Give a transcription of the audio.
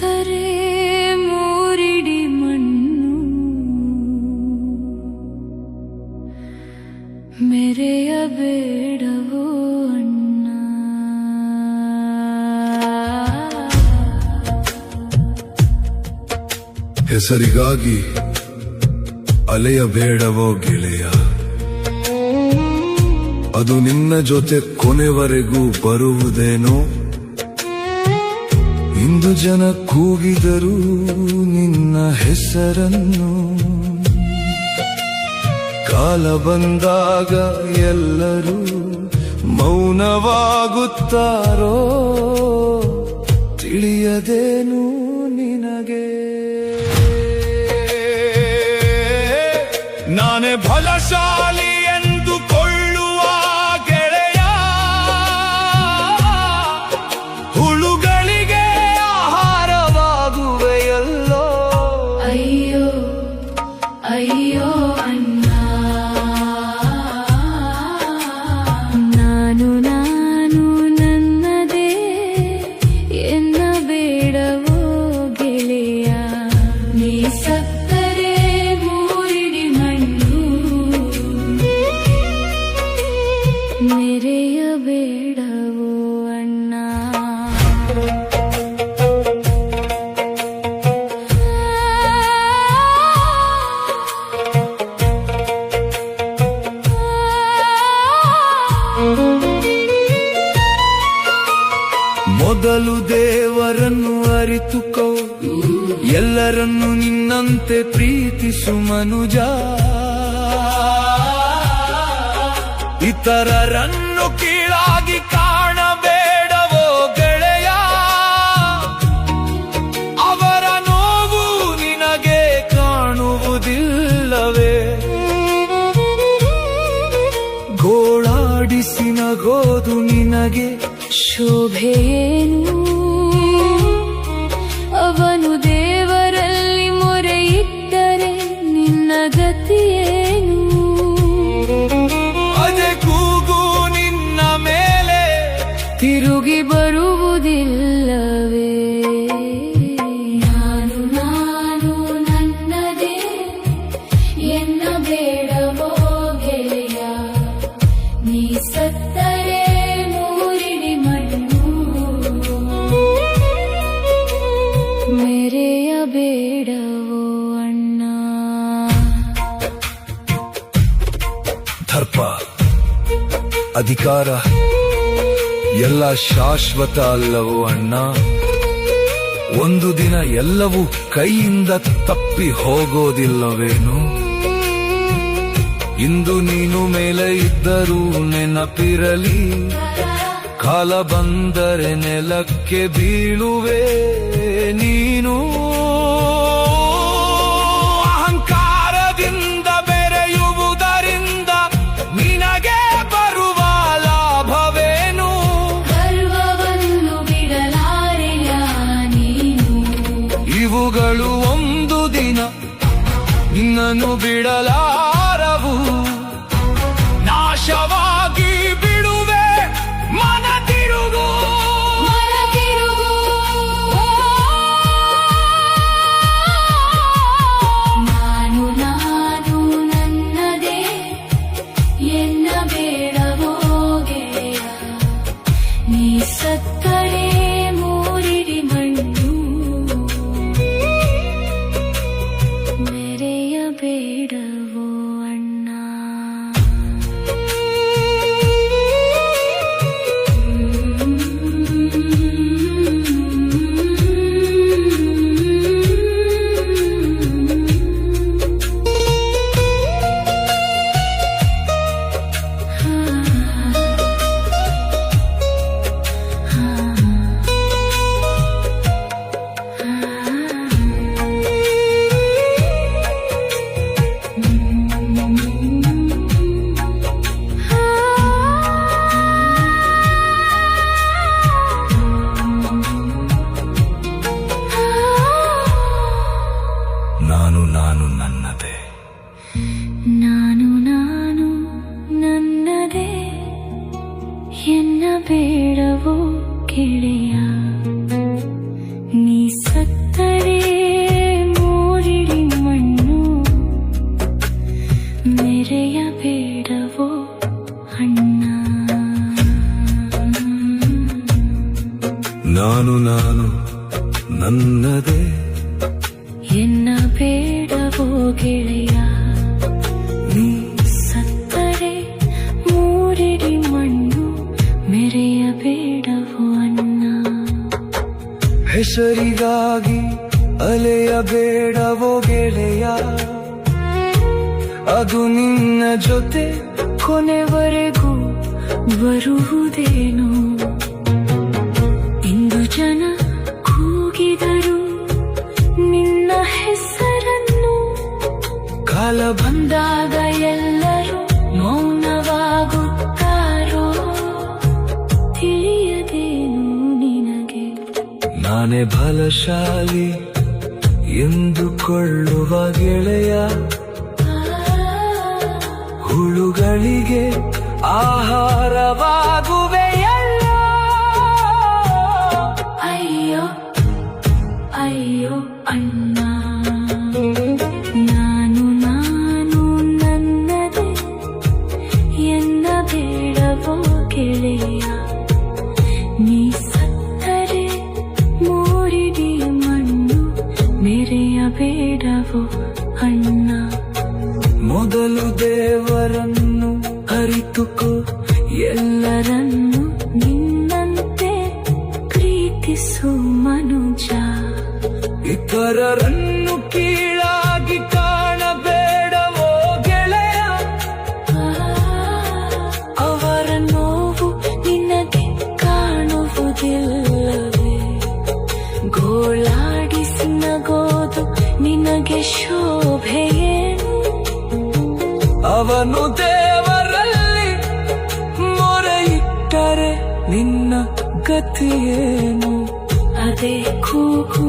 ಸತ್ತರೆ ಮೂರಿಡಿ ಮಣ್ಣು ಮೆರೆಯಬೇಡವೋ ಅಣ್ಣ. ಹೆಸರಿಗಾಗಿ ಅಲೆಯಬೇಡವೋ ಗೆಳೆಯ, ಅದು ನಿನ್ನ ಜೊತೆ ಕೊನೆವರೆಗೂ ಬರುವುದೇನೋ. ಇಂದು ಜನ ಕೂಗಿದರು ನಿನ್ನ ಹೆಸರನ್ನು, ಕಾಲ ಬಂದಾಗ ಎಲ್ಲರೂ ಮೌನವಾಗುತ್ತಾರೋ ತಿಳಿಯದೇನು ನಿನಗೆ. ನಾನೇ ಬಲಶಾಲಿ ಎಂದುಕೊಳ್ಳುವ ಗೆಳೆಯ, ಹುಳುಗಳಿಗೆ ಆಹಾರವಾಗುವೆಯಲ್ಲೋ. ಅಯ್ಯೋ ಅಯ್ಯೋ ಅಣ್ಣ, ನಾನು ನನ್ನದೇ ಎನ್ನಬೇಡವೋ ಗೆಳೆಯ. ನೀ ಸತ್ತರೆ ಮೂರಿಡಿ ಮಣ್ಣು ಮೆರೆಯಬೇಡವೋ ಅಣ್ಣ. ಮೊದಲು ದೇವರನ್ನು ಅರಿತುಕೋ, ಎಲ್ಲರನ್ನು ನಿನ್ನಂತೆ ಪ್ರೀತಿಸು ಮನುಜ. ಇತರರನ್ನು ಕೀಳಾಗಿ ಕಾಣಬೇಡವೋ ಗೆಳೆಯ, ಅವರ ನೋವು ನಿನಗೆ ಕಾಣುವುದಿಲ್ಲವೇ. ಗೋಳಾಡಿಸಿ ನಗೋದು ನಿನಗೆ ಶೋಭೆಯೇನು, ಅವನು ದೇವರಲ್ಲಿ ಮೊರೆಯಿಟ್ಟರೆ ನಿನ್ನ ಗತಿಯೇನು. ಅದೇ ಕೂಗು ನಿನ್ನ ಮೇಲೆ ತಿರುಗಿ ಬರುವುದಿಲ್ಲವೇ. ನಾನು ನನ್ನದೇ ಎನ್ನಬೇಡವೋ ಗೆಳೆಯ. ನೀ ಸತ್ತರೆ ಮೂರಿಡಿ ಮಣ್ಣು ಮೆರೆಯಬೇಡವೋ ಅಣ್ಣ. ದರ್ಪ, ಅಧಿಕಾರ ಎಲ್ಲ ಶಾಶ್ವತ ಅಲ್ಲವೋ ಅಣ್ಣ. ಒಂದು ದಿನ ಎಲ್ಲವೂ ಕೈಯಿಂದ ತಪ್ಪಿ ಹೋಗೋದಿಲ್ಲವೇನು. ಇಂದು ನೀನು ಮೇಲೆ ಇದ್ದರೂ ನೆನಪಿರಲಿ, ಕಾಲ ಬಂದರೆ ನೆಲಕ್ಕೆ ಬೀಳುವೆ ನೀನು. ಅಹಂಕಾರದಿಂದ ಬೆರೆಯುವುದರಿಂದ ನಿನಗೆ ಬರುವ ಲಾಭವೇನು. ಗರ್ವವನ್ನು ಬಿಡಲಾರೆಯ ನೀನು, ಇವುಗಳು ಒಂದು ದಿನ ನಿನ್ನನ್ನು ಬಿಡಲಾರವು. ನಾಶವಾಗಿ ಬಿಡುವೆ ಮನ ತಿರುಗು. ನಾನು ನನ್ನದೇ ಎನ್ನಬೇಡವೋ ಗೆಳೆಯ. ನೀ ಸತ್ತರೆ ಮೂರಿಡಿ ಮಣ್ಣು ಮೆರೆಯಬೇಡವೋ ನಿನ್ನದೇ ಎನ್ನ ಬೇಡವೋ ಗೆಳೆಯ ನೀ ಸತ್ತರೆ ಮೂರಿಡಿ ಮಣ್ಣು ಮೆರೆಯಬೇಡವೋ ಅಣ್ಣ ಹೆಸರಿಗಾಗಿ ಅಲೆಯಬೇಡವೋ ಗೆಳೆಯ ಅದು ನಿನ್ನ ಜೊತೆ ಕೊನೆವರೆಗೂ ಬರುವುದೇನು ಇಂದು ಜನ ಕೂಗಿದರು ನಿನ್ನ ಹೆಸರನ್ನು ಕಾಲ ಬಂದಾಗ ಎಲ್ಲರೂ ಮೌನವಾಗುತ್ತಾರೋ ತಿಳಿಯದೇನು ನಿನಗೆ ನಾನೇ ಬಲಶಾಲಿ ಎಂದುಕೊಳ್ಳುವ ಗೆಳೆಯ ಹುಳುಗಳಿಗೆ ಆಹಾರವಾಗುವೆಯಲ್ಲ ಅಯ್ಯೋ ಅಯ್ಯೋ ಅಣ್ಣ ನಾನು ನನ್ನದೇ ಎನ್ನ ಬೇಡವೋ ಗೆಳೆಯ ನೀ ಸತ್ತರೆ ಮೂರಿಡಿ ಮಣ್ಣು ಮೆರೆಯಬೇಡವೋ ಅಣ್ಣ ಮೊದಲು ದೇವರನ್ನು ಅರಿತುಕೋ ಎಲ್ಲರನ್ನು ನಿನ್ನಂತೆ ಪ್ರೀತಿಸು ಮನುಜ ಇತರರನ್ನು ಕೀಳಾಗಿ ಕಾಣಬೇಡವೋ ಗೆಳೆಯ ಅವರ ನೋವು ನಿನಗೆ ಕಾಣುವುದಿಲ್ಲವೇ ಗೋಳಾಡಿಸಿ ನಗೋದು ನಿನಗೆ ಶೋಭೆಯೇನು ಅವನು ದೇವರಲ್ಲಿ ಮೊರೆಯಿಟ್ಟರೆ ನಿನ್ನ ಗತಿಯೇನು ಅದೇ ಕೂಗು